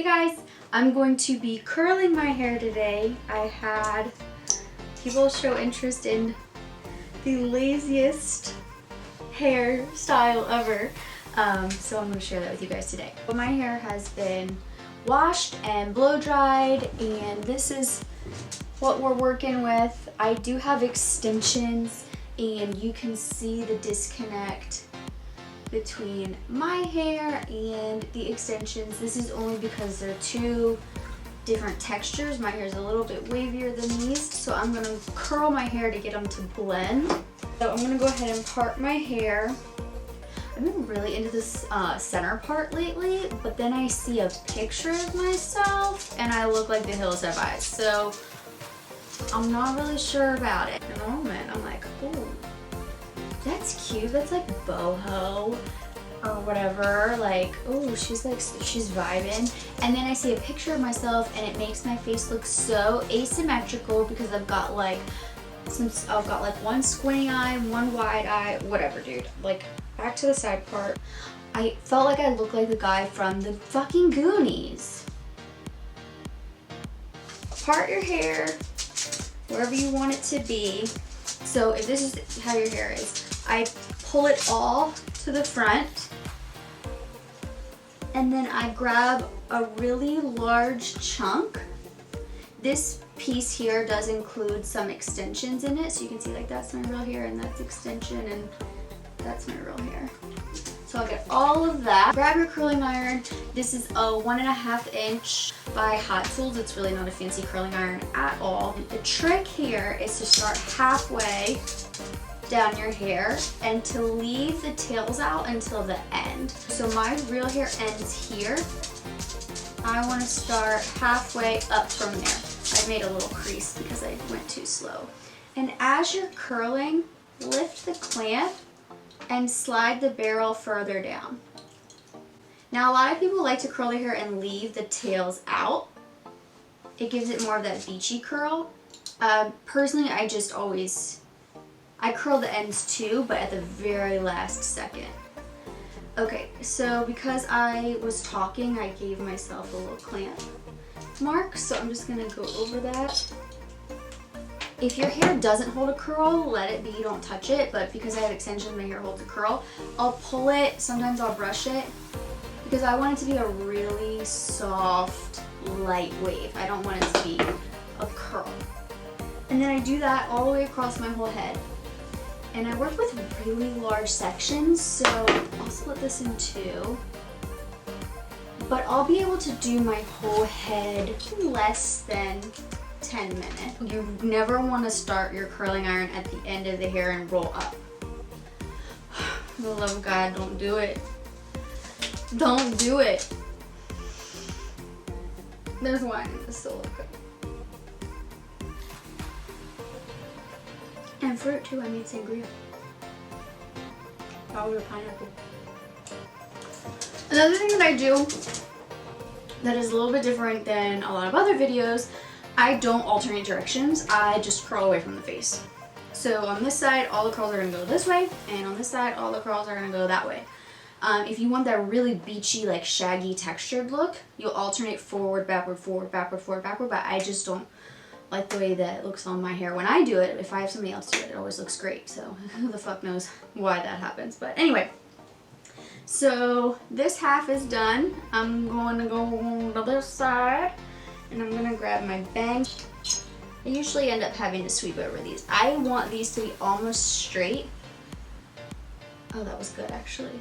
guys, I'm going to be curling my hair today. I had people show interest in the laziest hairstyle ever, so I'm going to share that with you guys today. My hair has been washed and blow dried, and this is what we're working with. I do have extensions, and you can see the disconnect between my hair and the extensions. This is only because they're two different textures. My hair is a little bit wavier than these, so I'm gonna curl my hair to get them to blend. So I'm gonna go ahead and part my hair. I've been really into this center part lately, but then I see a picture of myself and I look like the hills have eyes. So I'm not really sure about it. In a moment, I'm like, ooh, that's cute. That's like boho or whatever. Like, oh, she's vibing. And then I see a picture of myself and it makes my face look so asymmetrical because I've got like one squinty eye, one wide eye, whatever, dude. Like, back to the side part. I felt like I looked like the guy from the fucking Goonies. Part your hair wherever you want it to be. So if this is how your hair is, I pull it all to the front, and then I grab a really large chunk. This piece here does include some extensions in it, so you can see like that's my real hair and that's extension and that's my real hair. So I'll get all of that. Grab your curling iron. This is a 1.5 inch by Hot Tools. It's really not a fancy curling iron at all. The trick here is to start halfway down your hair and to leave the tails out until the end. So my real hair ends here. I want to start halfway up from there. I made a little crease because I went too slow. And as you're curling, lift the clamp and slide the barrel further down. Now a lot of people like to curl their hair and leave the tails out. It gives it more of that beachy curl. Personally, I curl the ends too, but at the very last second. Okay, so because I was talking, I gave myself a little clamp mark, so I'm just gonna go over that. If your hair doesn't hold a curl, let it be, don't touch it, but because I have extensions, my hair holds a curl. I'll pull it, sometimes I'll brush it, because I want it to be a really soft, light wave. I don't want it to be a curl. And then I do that all the way across my whole head. And I work with really large sections, so I'll split this in two. But I'll be able to do my whole head in less than 10 minutes. You never want to start your curling iron at the end of the hair and roll up. For the love of God, don't do it. Don't do it. There's wine in the silica. And fruit too, I made sangria. Probably pineapple. Another thing that I do that is a little bit different than a lot of other videos, I don't alternate directions, I just curl away from the face. So on this side, all the curls are gonna go this way, and on this side, all the curls are gonna go that way. If you want that really beachy, like shaggy textured look, you'll alternate forward, backward, forward, backward, forward, backward, but I just don't like the way that it looks on my hair. When I do it, if I have somebody else do it, it always looks great, so who the fuck knows why that happens. But anyway, so this half is done. I'm going to go on the other side, and I'm going to grab my bang. I usually end up having to sweep over these. I want these to be almost straight. Oh, that was good, actually.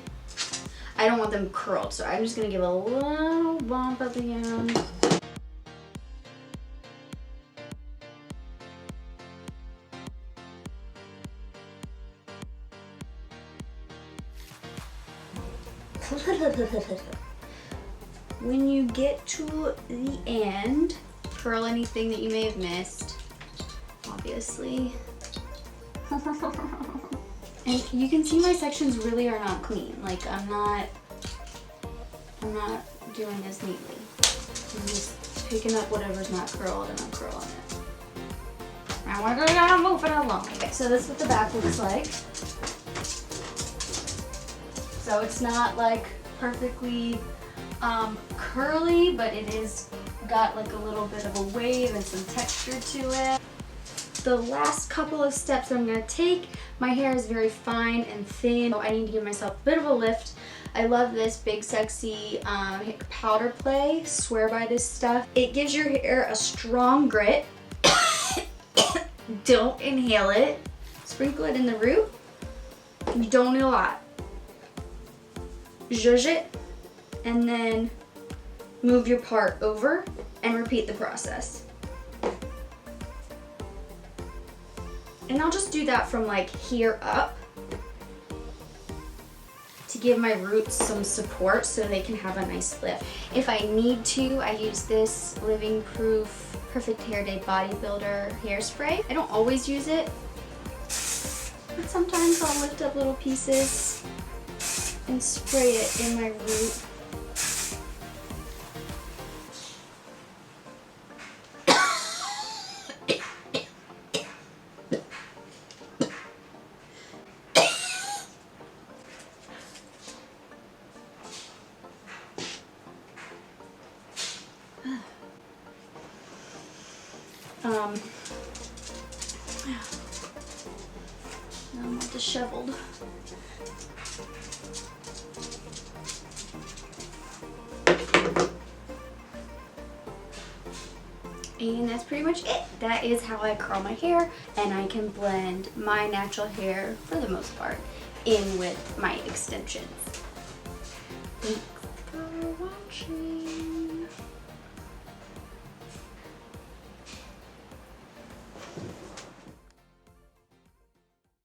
I don't want them curled, so I'm just going to give a little bump at the end. When you get to the end, curl anything that you may have missed, obviously. And you can see my sections really are not clean. Like I'm not doing this neatly. I'm just picking up whatever's not curled and I'm curling it. I want to go move it along. Okay, so this is what the back looks like. So it's not like perfectly curly, but it is got like a little bit of a wave and some texture to it. The last couple of steps I'm going to take, my hair is very fine and thin, so I need to give myself a bit of a lift. I love this Big Sexy powder play. Swear by this stuff. It gives your hair a strong grit. Don't inhale it. Sprinkle it in the root. You don't need a lot. Zhuzh it, and then move your part over and repeat the process. And I'll just do that from like here up to give my roots some support so they can have a nice lift. If I need to, I use this Living Proof Perfect Hair Day Bodybuilder hairspray. I don't always use it, but sometimes I'll lift up little pieces and spray it in my root. I'm all disheveled. And that's pretty much it. That is how I curl my hair, and I can blend my natural hair, for the most part, in with my extensions.